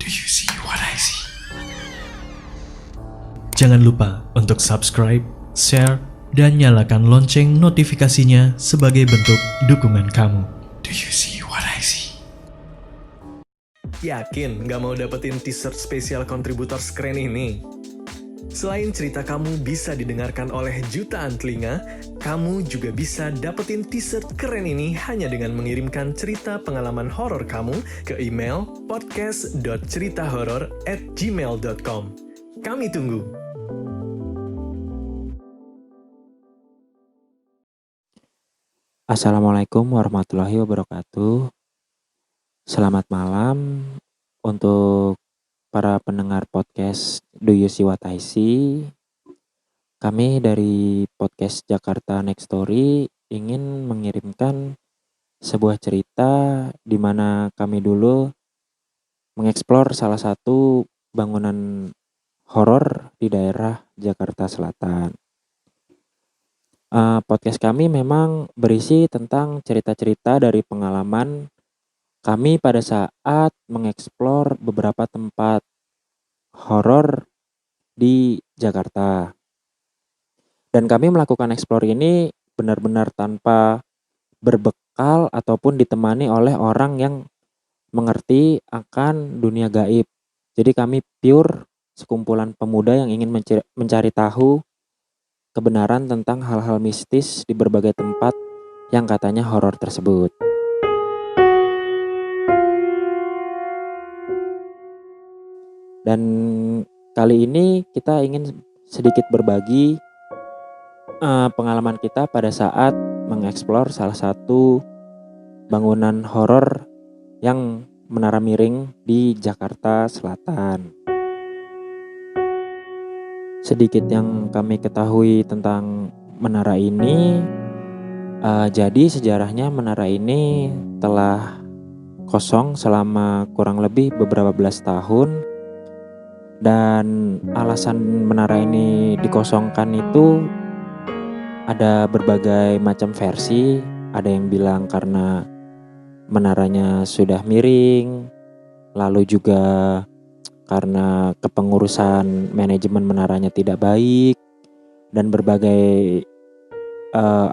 Do you see what I see? Jangan lupa untuk subscribe, share, dan nyalakan lonceng notifikasinya sebagai bentuk dukungan kamu. Do you see what I see? Yakin nggak mau dapetin t-shirt spesial kontributor keren ini? Selain cerita kamu bisa didengarkan oleh jutaan telinga, kamu juga bisa dapetin t-shirt keren ini hanya dengan mengirimkan cerita pengalaman horor kamu ke email podcast.ceritahoror@gmail.com. Kami tunggu. Assalamualaikum warahmatullahi wabarakatuh. Selamat malam untuk para pendengar podcast Do You See What I See. Kami dari podcast Jakarta Next Story ingin mengirimkan sebuah cerita di mana kami dulu mengeksplor salah satu bangunan horor di daerah Jakarta Selatan. Podcast kami memang berisi tentang cerita-cerita dari pengalaman kami pada saat mengeksplor beberapa tempat horor di Jakarta. Dan kami melakukan eksplor ini benar-benar tanpa berbekal ataupun ditemani oleh orang yang mengerti akan dunia gaib. Jadi kami pure sekumpulan pemuda yang ingin mencari tahu kebenaran tentang hal-hal mistis di berbagai tempat yang katanya horor tersebut. Dan kali ini kita ingin sedikit berbagi pengalaman kita pada saat mengeksplor salah satu bangunan horor yang menara miring di Jakarta Selatan. Sedikit yang kami ketahui tentang menara ini, jadi sejarahnya menara ini telah kosong selama kurang lebih beberapa belas tahun. Dan alasan menara ini dikosongkan itu ada berbagai macam versi. Ada yang bilang karena menaranya sudah miring, lalu juga karena kepengurusan manajemen menaranya tidak baik, dan berbagai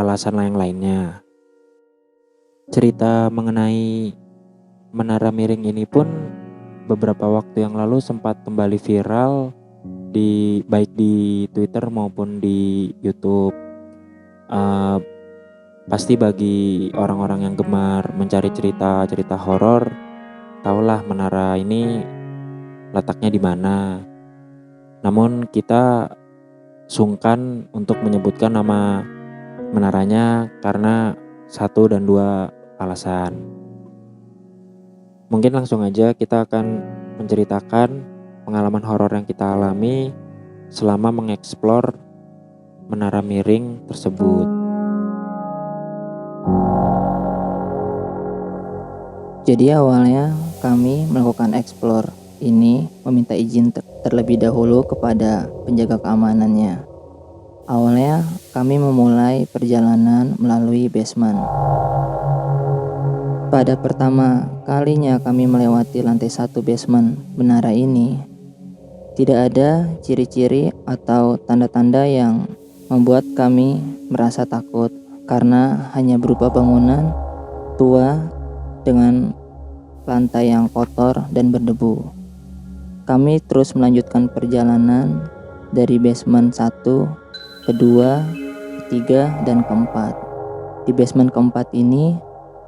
alasan lainnya. Cerita mengenai menara miring ini pun beberapa waktu yang lalu sempat kembali viral baik di Twitter maupun di YouTube. Pasti bagi orang-orang yang gemar mencari cerita horor, tahulah menara ini letaknya di mana. Namun kita sungkan untuk menyebutkan nama menaranya karena satu dan dua alasan. Mungkin langsung aja kita akan menceritakan pengalaman horor yang kita alami selama mengeksplor menara miring tersebut. Jadi awalnya kami melakukan explore ini meminta izin terlebih dahulu kepada penjaga keamanannya. Awalnya kami memulai perjalanan melalui basement. Pada pertama kalinya kami melewati lantai 1 basement menara ini, tidak ada ciri-ciri atau tanda-tanda yang membuat kami merasa takut karena hanya berupa bangunan tua dengan lantai yang kotor dan berdebu. Kami terus melanjutkan perjalanan dari basement 1, kedua, ketiga, dan keempat. Di basement keempat ini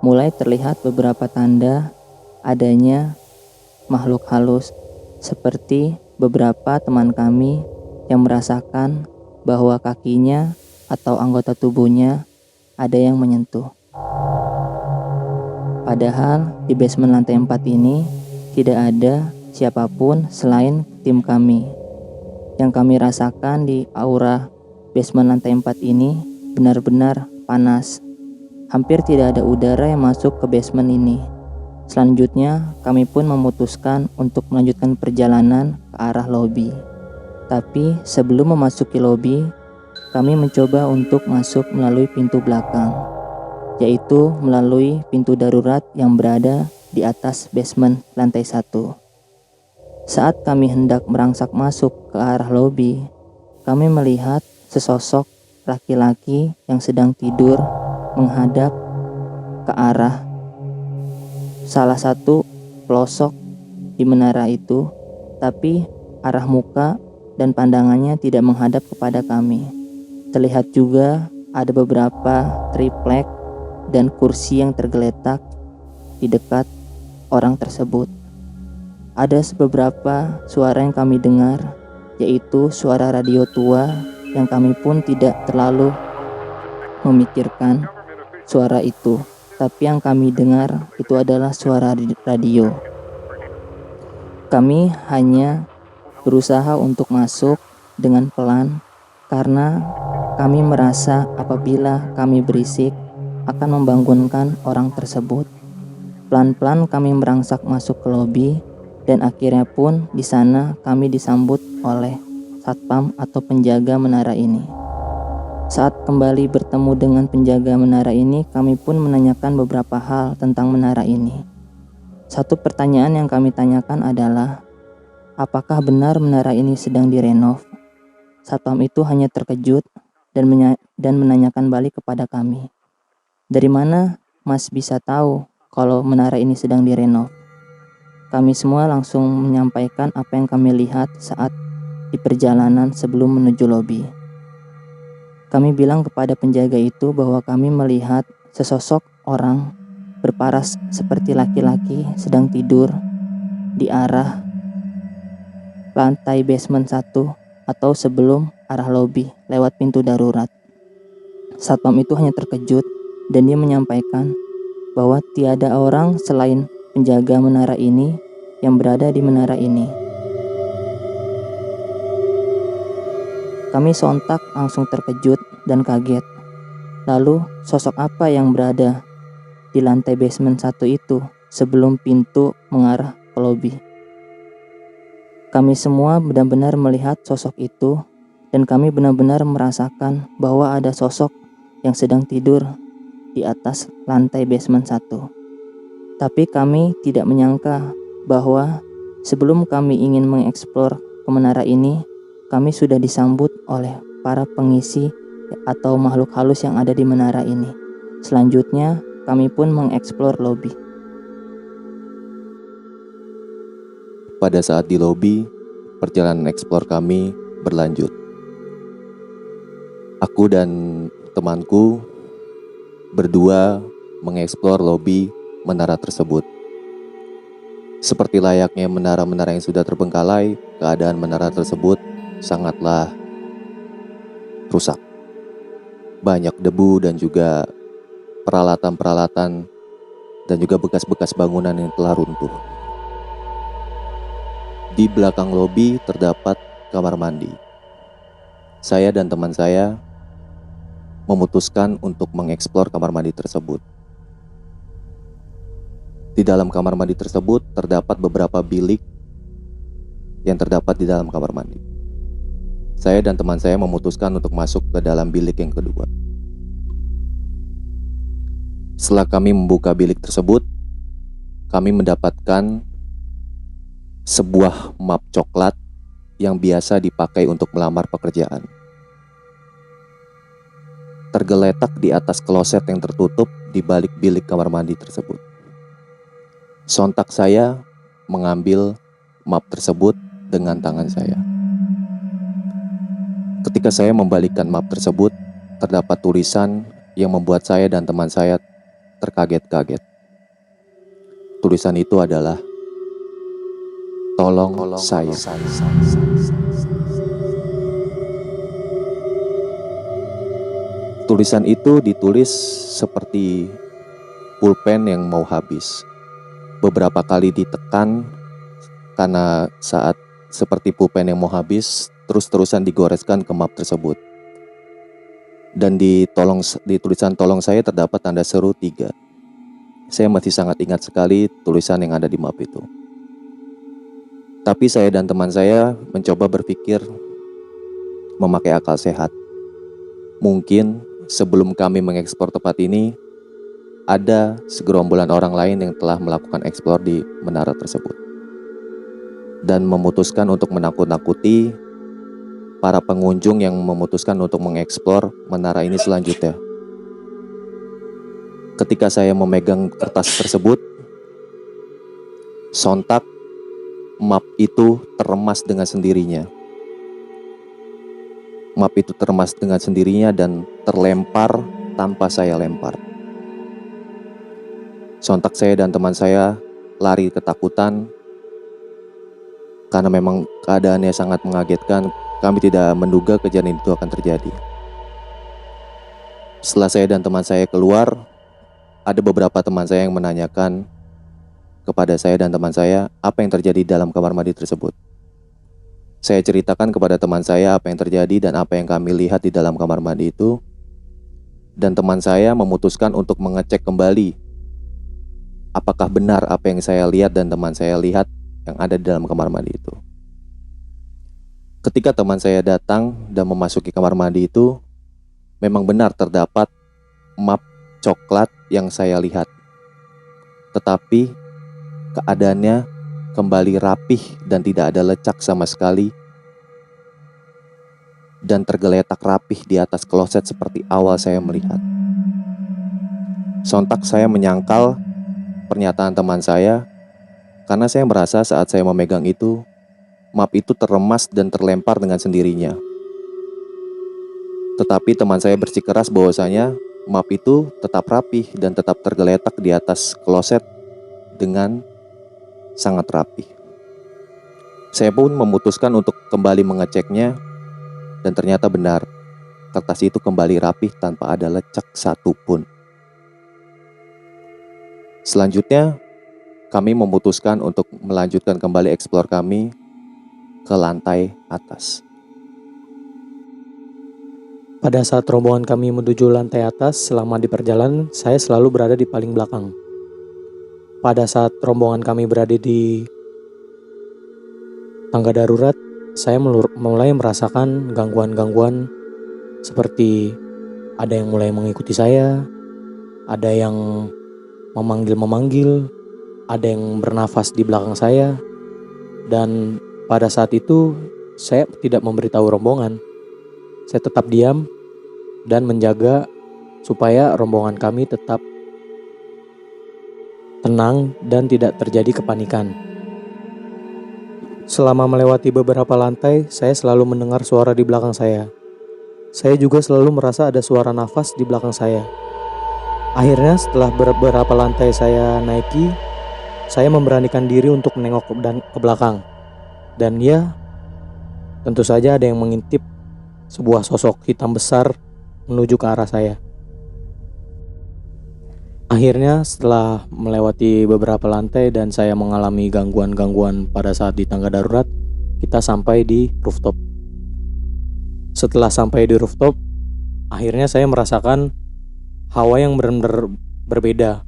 mulai terlihat beberapa tanda adanya makhluk halus, seperti beberapa teman kami yang merasakan bahwa kakinya atau anggota tubuhnya ada yang menyentuh. Padahal di basement lantai 4 ini tidak ada siapapun selain tim kami. Yang kami rasakan di aura basement lantai 4 ini benar-benar panas. Hampir tidak ada udara yang masuk ke basement ini. Selanjutnya kami pun memutuskan untuk melanjutkan perjalanan ke arah lobi. Tapi sebelum memasuki lobi, kami mencoba untuk masuk melalui pintu belakang, yaitu melalui pintu darurat yang berada di atas basement lantai 1. Saat kami hendak merangsak masuk ke arah lobi, kami melihat sesosok laki-laki yang sedang tidur menghadap ke arah salah satu pelosok di menara itu, tapi arah muka dan pandangannya tidak menghadap kepada kami. Terlihat juga ada beberapa triplek dan kursi yang tergeletak di dekat orang tersebut. Ada beberapa suara yang kami dengar, yaitu suara radio tua yang kami pun tidak terlalu memikirkan suara itu. Tapi yang kami dengar itu adalah suara radio. Kami hanya berusaha untuk masuk dengan pelan karena kami merasa apabila kami berisik akan membangunkan orang tersebut. Pelan-pelan kami merangsak masuk ke lobi dan akhirnya pun di sana kami disambut oleh satpam atau penjaga menara ini. Saat kembali bertemu dengan penjaga menara ini, kami pun menanyakan beberapa hal tentang menara ini. Satu pertanyaan yang kami tanyakan adalah, apakah benar menara ini sedang direnov? Satpam itu hanya terkejut dan menanyakan balik kepada kami. Dari mana Mas bisa tahu kalau menara ini sedang direnov? Kami semua langsung menyampaikan apa yang kami lihat saat di perjalanan sebelum menuju lobi. Kami bilang kepada penjaga itu bahwa kami melihat sesosok orang berparas seperti laki-laki sedang tidur di arah lantai basement 1 atau sebelum arah lobi lewat pintu darurat. Satpam itu hanya terkejut dan dia menyampaikan bahwa tiada orang selain penjaga menara ini yang berada di menara ini. Kami sontak langsung terkejut dan kaget. Lalu sosok apa yang berada di lantai basement 1 itu sebelum pintu mengarah ke lobi? Kami semua benar-benar melihat sosok itu dan kami benar-benar merasakan bahwa ada sosok yang sedang tidur di atas lantai basement 1. Tapi kami tidak menyangka bahwa sebelum kami ingin mengeksplor ke menara ini, kami sudah disambut oleh para pengisi atau makhluk halus yang ada di menara ini. Selanjutnya, kami pun mengeksplor lobi. Pada saat di lobi, perjalanan eksplor kami berlanjut. Aku dan temanku berdua mengeksplor lobi menara tersebut. Seperti layaknya menara-menara yang sudah terbengkalai, keadaan menara tersebut sangatlah rusak. Banyak debu dan juga peralatan-peralatan dan juga bekas-bekas bangunan yang telah runtuh. Di belakang lobi terdapat kamar mandi. Saya dan teman saya memutuskan untuk mengeksplor kamar mandi tersebut. Di dalam kamar mandi tersebut terdapat beberapa bilik yang terdapat di dalam kamar mandi. Saya dan teman saya memutuskan untuk masuk ke dalam bilik yang kedua. Setelah kami membuka bilik tersebut, kami mendapatkan sebuah map coklat yang biasa dipakai untuk melamar pekerjaan. Tergeletak di atas kloset yang tertutup di balik bilik kamar mandi tersebut. Sontak saya mengambil map tersebut dengan tangan saya. Ketika saya membalikkan map tersebut, terdapat tulisan yang membuat saya dan teman saya terkaget-kaget. Tulisan itu adalah, "Tolong saya." Tulisan itu ditulis seperti pulpen yang mau habis. Beberapa kali ditekan karena saat seperti pulpen yang mau habis, terus-terusan digoreskan ke map tersebut. Dan di tulisan tolong saya terdapat tanda seru 3. Saya masih sangat ingat sekali tulisan yang ada di map itu. Tapi saya dan teman saya mencoba berpikir memakai akal sehat. Mungkin sebelum kami mengeksplor tempat ini, ada segerombolan orang lain yang telah melakukan eksplor di menara tersebut. dan memutuskan untuk menakut-nakuti para pengunjung yang memutuskan untuk mengeksplor menara ini selanjutnya. Ketika saya memegang kertas tersebut, sontak map itu teremas dengan sendirinya. Map itu teremas dengan sendirinya dan terlempar tanpa saya lempar. Sontak saya dan teman saya lari ketakutan karena memang keadaannya sangat mengagetkan. Kami tidak menduga kejadian itu akan terjadi. Setelah saya dan teman saya keluar, ada beberapa teman saya yang menanyakan kepada saya dan teman saya apa yang terjadi dalam kamar mandi tersebut. Saya ceritakan kepada teman saya apa yang terjadi dan apa yang kami lihat di dalam kamar mandi itu. Dan teman saya memutuskan untuk mengecek kembali apakah benar apa yang saya lihat dan teman saya lihat yang ada di dalam kamar mandi itu. Ketika teman saya datang dan memasuki kamar mandi itu, memang benar terdapat map coklat yang saya lihat. Tetapi keadaannya kembali rapih dan tidak ada lecak sama sekali, dan tergeletak rapih di atas kloset seperti awal saya melihat. Sontak saya menyangkal pernyataan teman saya, karena saya merasa saat saya memegang itu, map itu terremas dan terlempar dengan sendirinya. Tetapi teman saya bersikeras bahwasanya map itu tetap rapih dan tetap tergeletak di atas kloset dengan sangat rapih. Saya pun memutuskan untuk kembali mengeceknya, dan ternyata benar, kertas itu kembali rapih tanpa ada lecak satupun. Selanjutnya, kami memutuskan untuk melanjutkan kembali eksplor kami ke lantai atas. Pada saat rombongan kami menuju lantai atas, selama di perjalanan, saya selalu berada di paling belakang. Pada saat rombongan kami berada di tangga darurat, saya mulai merasakan gangguan-gangguan seperti ada yang mulai mengikuti saya, ada yang memanggil-memanggil, ada yang bernafas di belakang saya, dan pada saat itu saya tidak memberitahu rombongan. Saya tetap diam dan menjaga supaya rombongan kami tetap tenang dan tidak terjadi kepanikan. Selama melewati beberapa lantai, saya selalu mendengar suara di belakang saya. Saya juga selalu merasa ada suara nafas di belakang saya. Akhirnya setelah beberapa lantai saya naiki, saya memberanikan diri untuk menengok ke belakang. Dan ya, tentu saja ada yang mengintip sebuah sosok hitam besar menuju ke arah saya. Akhirnya setelah melewati beberapa lantai dan saya mengalami gangguan-gangguan pada saat di tangga darurat, kita sampai di rooftop. Setelah sampai di rooftop, akhirnya saya merasakan hawa yang benar-benar berbeda.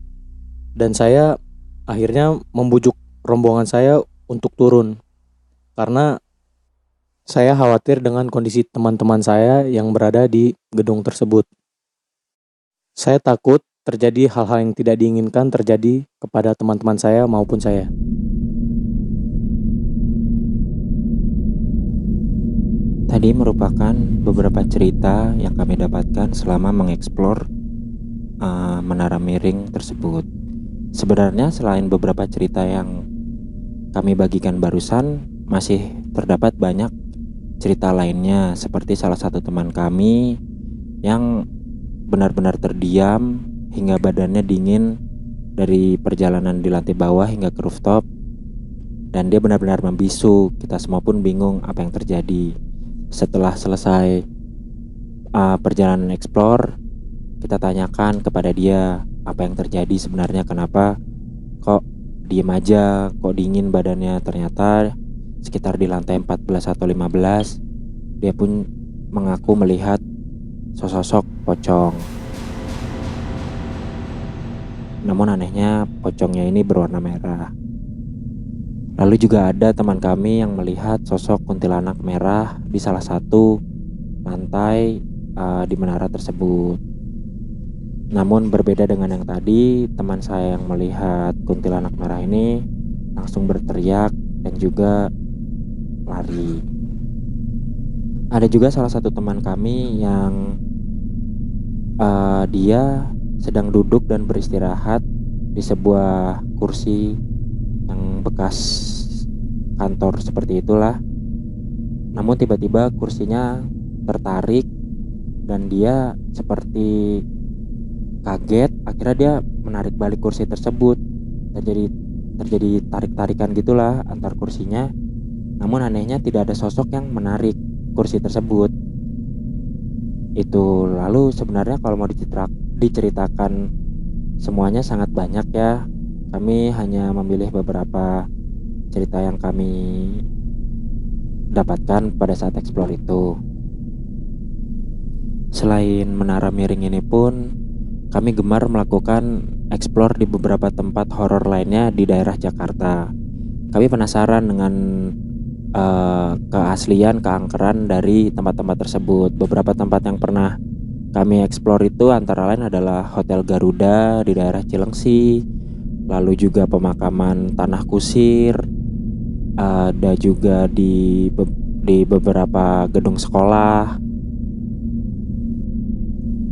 Dan saya akhirnya membujuk rombongan saya untuk turun. Karena saya khawatir dengan kondisi teman-teman saya yang berada di gedung tersebut. Saya takut terjadi hal-hal yang tidak diinginkan terjadi kepada teman-teman saya maupun saya. Tadi merupakan beberapa cerita yang kami dapatkan selama mengeksplor menara miring tersebut. Sebenarnya selain beberapa cerita yang kami bagikan barusan, masih terdapat banyak cerita lainnya, seperti salah satu teman kami yang benar-benar terdiam hingga badannya dingin dari perjalanan di lantai bawah hingga ke rooftop, dan dia benar-benar membisu. Kita semua pun bingung apa yang terjadi. Setelah selesai perjalanan explore, kita tanyakan kepada dia apa yang terjadi sebenarnya, kenapa kok diem aja, kok dingin badannya. Ternyata sekitar di lantai 14 atau 15, dia pun mengaku melihat sosok pocong. Namun anehnya pocongnya ini berwarna merah. Lalu juga ada teman kami yang melihat sosok kuntilanak merah di salah satu lantai di menara tersebut. Namun berbeda dengan yang tadi, teman saya yang melihat kuntilanak merah ini langsung berteriak dan juga lari. Ada juga salah satu teman kami yang dia sedang duduk dan beristirahat di sebuah kursi yang bekas kantor seperti itulah. Namun tiba-tiba kursinya tertarik dan dia seperti kaget. Akhirnya dia menarik balik kursi tersebut. Terjadi tarik-tarikan gitulah antar kursinya. Namun anehnya tidak ada sosok yang menarik kursi tersebut. Itu lalu sebenarnya kalau mau diceritakan semuanya sangat banyak ya. Kami hanya memilih beberapa cerita yang kami dapatkan pada saat explore itu. Selain menara miring ini pun, kami gemar melakukan explore di beberapa tempat horor lainnya di daerah Jakarta. Kami penasaran dengan keaslian, keangkeran dari tempat-tempat tersebut. Beberapa tempat yang pernah kami explore itu antara lain adalah Hotel Garuda di daerah Cilengsi, lalu juga pemakaman Tanah Kusir, ada juga di beberapa gedung sekolah,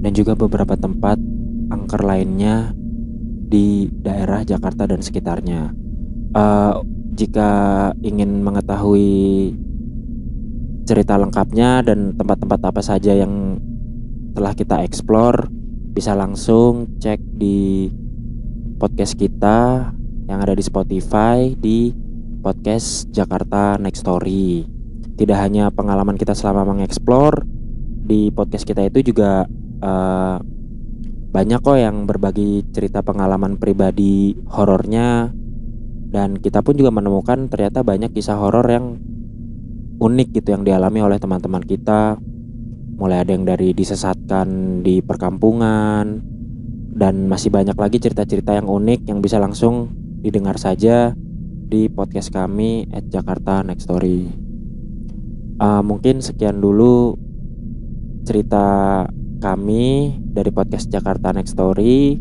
dan juga beberapa tempat angker lainnya di daerah Jakarta dan sekitarnya. Jika ingin mengetahui cerita lengkapnya dan tempat-tempat apa saja yang telah kita explore, bisa langsung cek di podcast kita yang ada di Spotify di podcast Jakarta Next Story. Tidak hanya pengalaman kita selama mengeksplor, di podcast kita itu juga banyak kok yang berbagi cerita pengalaman pribadi horornya. Dan kita pun juga menemukan ternyata banyak kisah horor yang unik gitu yang dialami oleh teman-teman kita. Mulai ada yang dari disesatkan di perkampungan, dan masih banyak lagi cerita-cerita yang unik yang bisa langsung didengar saja di podcast kami @Jakarta Next Story. Mungkin sekian dulu cerita kami dari podcast Jakarta Next Story.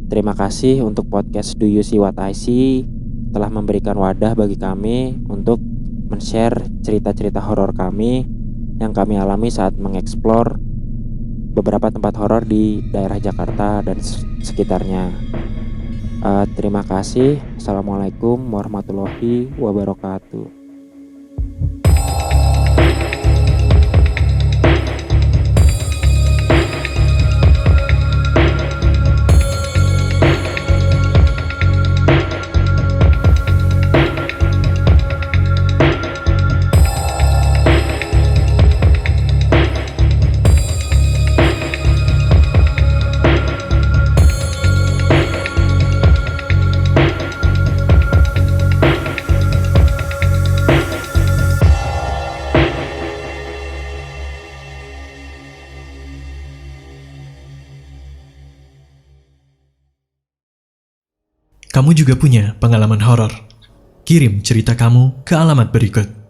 Terima kasih untuk podcast Do You See What I See telah memberikan wadah bagi kami untuk men-share cerita-cerita horor kami yang kami alami saat mengeksplor beberapa tempat horor di daerah Jakarta dan sekitarnya. Terima kasih. Assalamualaikum warahmatullahi wabarakatuh. Kamu juga punya pengalaman horor? Kirim cerita kamu ke alamat berikut.